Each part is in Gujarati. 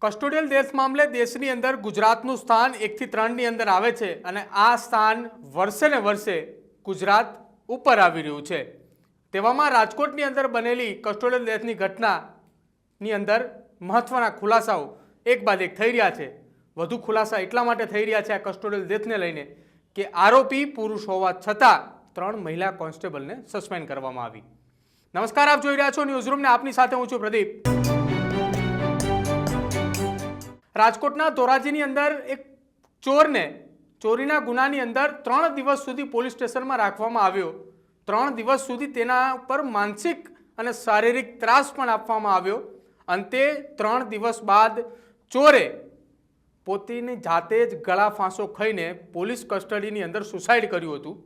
કસ્ટોડિયલ દેશ મામલે દેશની અંદર ગુજરાતનું સ્થાન 1 થી 3 ની અંદર આવે છે અને આ સ્થાન વર્ષે ને વર્ષે ગુજરાત ઉપર આવી રહ્યું છે। તેવામાં રાજકોટની અંદર બનેલી કસ્ટોડિયલ ડેથની ઘટનાની અંદર મહત્વના ખુલાસાઓ એક બાદ એક થઈ રહ્યા છે। વધુ ખુલાસા એટલા માટે થઈ રહ્યા છે આ કસ્ટોડિયલ ડેથને લઈને કે આરોપી પુરુષ હોવા છતાં 3 મહિલા કોન્સ્ટેબલને સસ્પેન્ડ કરવામાં આવી। નમસ્કાર, આપ જોઈ રહ્યા છો ન્યૂઝરૂમ ને આપની સાથે હું છું પ્રદીપ। રાજકોટના ધોરાજીની અંદર એક ચોરને ચોરીના ગુનાની અંદર 3 દિવસ સુધી પોલીસ સ્ટેશનમાં રાખવામાં આવ્યો। 3 દિવસ સુધી તેના ઉપર માનસિક અને શારીરિક ત્રાસ પણ આપવામાં આવ્યો। અંતે 3 દિવસ બાદ ચોરે પોતાની જાતે જ ગળા ફાંસો ખાઈને પોલીસ કસ્ટડીની અંદર સુસાઇડ કર્યું હતું।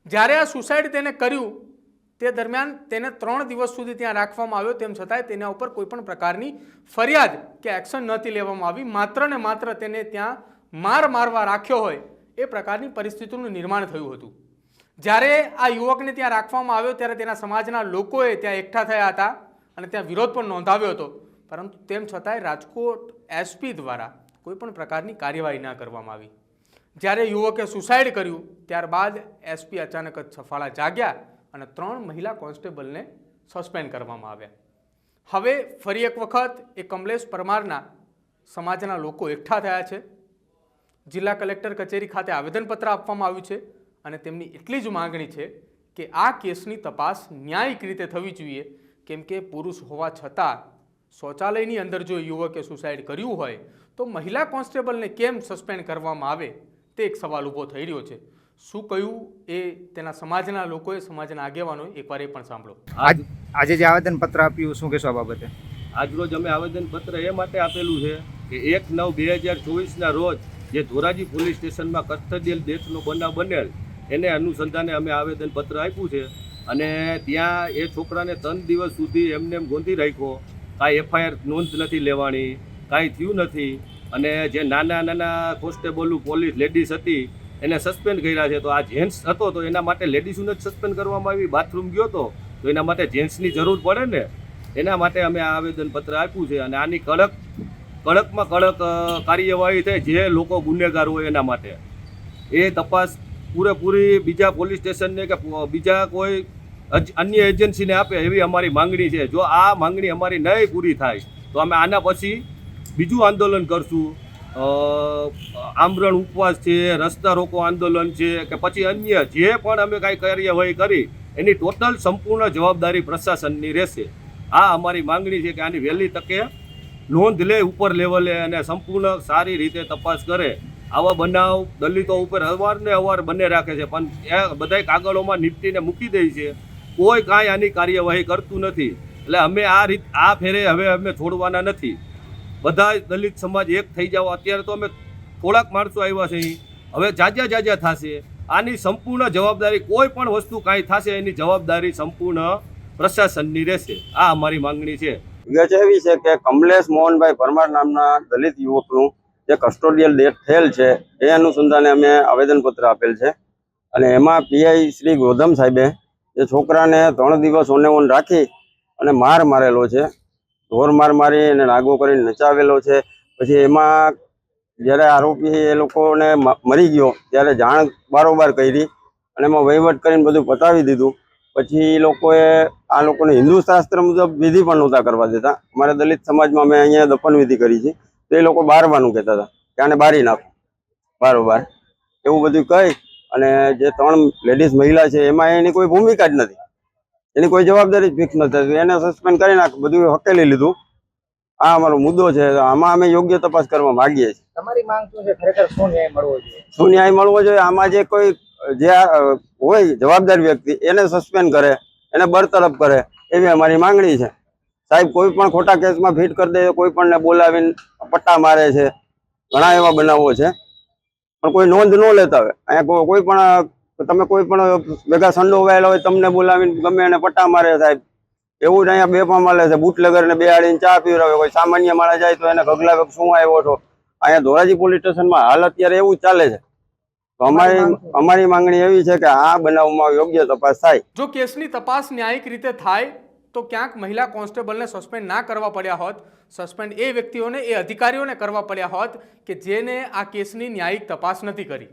જ્યારે આ સુસાઇડ તેને કર્યું તે દરમિયાન તેને 3 દિવસ સુધી ત્યાં રાખવામાં આવ્યો, તેમ છતાંય તેના ઉપર કોઈ પણ પ્રકારની ફરિયાદ કે એક્શન નહોતી લેવામાં આવી। માત્ર ને માત્ર તેને ત્યાં મારવા રાખ્યો હોય એ પ્રકારની પરિસ્થિતિનું નિર્માણ થયું હતું। જ્યારે આ યુવકને ત્યાં રાખવામાં આવ્યો ત્યારે તેના સમાજના લોકોએ ત્યાં એકઠા થયા હતા અને ત્યાં વિરોધ પણ નોંધાવ્યો હતો, પરંતુ તેમ છતાંય રાજકોટ એસપી દ્વારા કોઈ પણ પ્રકારની કાર્યવાહી ન કરવામાં આવી। જ્યારે યુવકે સુસાઇડ કર્યું ત્યારબાદ એસપી અચાનક જ સફાળા જાગ્યા અને 3 મહિલા કોન્સ્ટેબલને સસ્પેન્ડ કરવામાં આવ્યા। હવે ફરી એક વખત એ કમલેશ પરમારના સમાજના લોકો એકઠા થયા છે। જિલ્લા કલેક્ટર કચેરી ખાતે આવેદનપત્ર આપવામાં આવ્યું છે અને તેમની એટલી જ માંગણી છે કે આ કેસની તપાસ ન્યાયિક રીતે થવી જોઈએ, કેમ કે પુરુષ હોવા છતાં શૌચાલયની અંદર જો યુવકે સુસાઇડ કર્યું હોય તો મહિલા કોન્સ્ટેબલને કેમ સસ્પેન્ડ કરવામાં આવે તે એક સવાલ ઊભો થઈ રહ્યો છે। શું કહ્યું એ તેના સમાજના લોકોએ, સમાજના આગેવાનોએ, એકવાર એ પણ સાંભળો। આજે જે આવેદનપત્ર આપ્યું, શું કહેશો આ બાબતે? આજરોજ અમે આવેદનપત્ર એ માટે આપેલું છે કે 1/9/2024ના રોજ જે ધોરાજી પોલીસ સ્ટેશનમાં કસ્ટડિયલ ડેથનો બનાવ બનેલ એને અનુસંધાને અમે આવેદનપત્ર આપ્યું છે અને ત્યાં એ છોકરાને 3 દિવસ સુધી એમને ગોંધી રાખ્યો। કાંઈ એફઆઈઆર નોંધ નથી લેવાની, કાંઈ થયું નથી અને જે નાના કોન્સ્ટેબલો પોલીસ લેડીઝ હતી એને સસ્પેન્ડ કર્યા છે। તો આ જેન્ટ્સ હતો તો એના માટે લેડીઝોને જ સસ્પેન્ડ કરવામાં આવી। બાથરૂમ ગયો તો એના માટે જેન્ટ્સની જરૂર પડે ને, એના માટે અમે આ આવેદનપત્ર આપ્યું છે અને આની કડકમાં કડક કાર્યવાહી થાય જે લોકો ગુનેગાર હોય એના માટે। એ તપાસ પૂરેપૂરી બીજા પોલીસ સ્ટેશનને કે બીજા કોઈ અન્ય એજન્સીને આપે એવી અમારી માંગણી છે। જો આ માંગણી અમારી નહીં પૂરી થાય તો અમે આના પછી બીજું આંદોલન કરશું। આમરણ ઉપવાસ છે, રસ્તા રોકો આંદોલન છે કે પછી અન્ય જે પણ અમે કાંઈ કાર્યવાહી કરી એની ટોટલ સંપૂર્ણ જવાબદારી પ્રશાસનની રહેશે। આ અમારી માંગણી છે કે આની વહેલી તકે નોંધ લે ઉપર લેવલે અને સંપૂર્ણ સારી રીતે તપાસ કરે। આવા બનાવ દલિતો ઉપર અવારનવાર બને રાખે છે પણ એ બધાય કાગળોમાં નીપટીને મૂકી દે છે, કોઈ કાંઈ આની કાર્યવાહી કરતું નથી। એટલે અમે આ ફેરે હવે અમે છોડવાના નથી। બધા દલિત સમાજ એક થઈ જાવ। અત્યારે તો અમે થોડાક માણસો આવ્યા છે, હવે જાજા થશે। આની સંપૂર્ણ જવાબદારી કોઈ પણ વસ્તુ કાંઈ થશે એની જવાબદારી સંપૂર્ણ પ્રશાસનની રહેશે। આ અમારી માંગણી છે। વિગત એવી છે કે કમલેશ મોહનભાઈ પરમાર નામના દલિત યુવકનું જે કસ્ટોડિયલ ડેથ થયેલ છે એ અનુસંધાને અમે આવેદનપત્ર આપેલ છે અને એમાં પીઆઈ શ્રી ગૌતમ સાહેબે એ છોકરાને 3 દિવસ ઓન રાખી અને મારેલો છે, ઢોર મારી અને નાગો કરીને નચાવેલો છે। પછી એમાં જ્યારે આરોપી એ લોકોને મરી ગયો ત્યારે જાણ બારોબાર કરી અને એમાં વહીવટ કરીને બધું પતાવી દીધું। પછી આ લોકોને હિન્દુ શાસ્ત્ર મુજબ વિધિ પણ નહોતા કરવા દેતા। અમારા દલિત સમાજમાં અમે અહીંયા દફન વિધિ કરી છે તો એ લોકો બારવાનું કહેતા હતા કે આને બારી નાખો બારોબાર, એવું બધું કહી અને જે 3 લેડીઝ મહિલા છે એમાં એની કોઈ ભૂમિકા જ નથી, એની કોઈ જવાબદારી જ ફિક્સ નથી, એને સસ્પેન્ડ કરી નાખ બધું હકેલી લીધું। આ અમારો મુદ્દો છે, આમાં અમે યોગ્ય તપાસ કરવા માંગીએ છીએ। તમારી માંગ શું છે? ખરેખર શું ન્યાય મળવો જોઈએ? શું ન્યાય મળવો જોઈએ? આમાં જે કોઈ જે હોય જવાબદાર વ્યક્તિ એને સસ્પેન્ડ કરે, એને બરતરફ કરે એવી અમારી માંગણી છે। સાહેબ કોઈ પણ ખોટા કેસમાં ફિટ કરી દે, કોઈ પણને બોલાવીને પટ્ટા મારે છે, ઘણા એવા બનાવો છે પણ કોઈ નોંધ ન લેતા હોય। અહીંયા કોઈ પણ તમે કોઈ પણ ભેગા સંડોવાયેલા હોય તમને બોલાવીને ગમે એને પટ્ટા મારે સાહેબ, એવું જ અહીંયા બેફામ મળે છે। બુટલેગરને બેહાડીને ચા પીવડાવે, કોઈ સામાન્ય માણસ જાય તો એને ગગલાવે શું આવ્યો છો। અહીંયા ધોરાજી પોલીસ સ્ટેશનમાં હાલ અત્યારે એવું ચાલે છે। તો અમારી માંગણી એવી છે કે આ બનાવમાં યોગ્ય તપાસ થાય। જો કેસની તપાસ ન્યાયિક રીતે થાય તો ક્યાંક મહિલા કોન્સ્ટેબલને સસ્પેન્ડ ના કરવા પડ્યા હોત, સસ્પેન્ડ એ વ્યક્તિઓને, એ અધિકારીઓને કરવા પડ્યા હોત કે જેને આ કેસની ન્યાયિક તપાસ નથી કરી.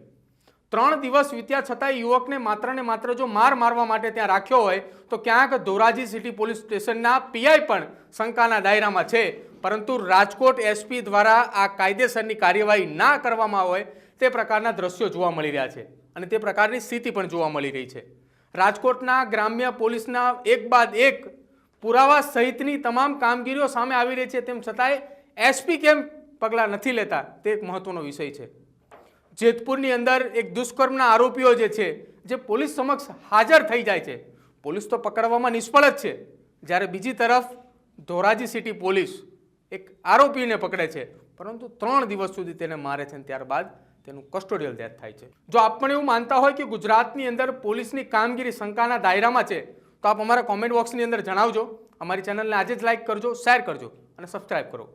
3 દિવસ વીત્યા છતાંય યુવકને માત્ર ને માત્ર જો માર મારવા માટે ત્યાં રાખ્યો હોય તો ક્યાંક ધોરાજી સિટી પોલીસ સ્ટેશનના પીઆઈ પણ શંકાના દાયરામાં છે. પરંતુ રાજકોટ એસપી દ્વારા આ કાયદેસરની કાર્યવાહી ના કરવામાં હોય તે પ્રકારના દ્રશ્યો જોવા મળી રહ્યા છે અને તે પ્રકારની સ્થિતિ પણ જોવા મળી રહી છે. રાજકોટના ગ્રામ્ય પોલીસના એક બાદ એક પુરાવા સહિતની તમામ કામગીરીઓ સામે આવી રહી છે, તેમ છતાંય એસપી કેમ પગલાં નથી લેતા તે એક મહત્વનો વિષય છે. જેતપુરની અંદર એક દુષ્કર્મના આરોપીઓ જે છે, જે પોલીસ સમક્ષ હાજર થઈ જાય છે, પોલીસ તો પકડવામાં નિષ્ફળ જ છે, જ્યારે બીજી તરફ ધોરાજી સિટી પોલીસ એક આરોપીને પકડે છે પરંતુ 3 દિવસ સુધી તેને મારે છે અને ત્યારબાદ તેનું કસ્ટોડિયલ ડેથ થાય છે. જો આપ પણ એવું માનતા હોય કે ગુજરાતની અંદર પોલીસની કામગીરી શંકાના દાયરામાં છે તો આપ અમારા કોમેન્ટ બોક્સની અંદર જણાવજો. અમારી ચેનલને આજે જ લાઈક કરજો, શેર કરજો અને સબસ્ક્રાઈબ કરો.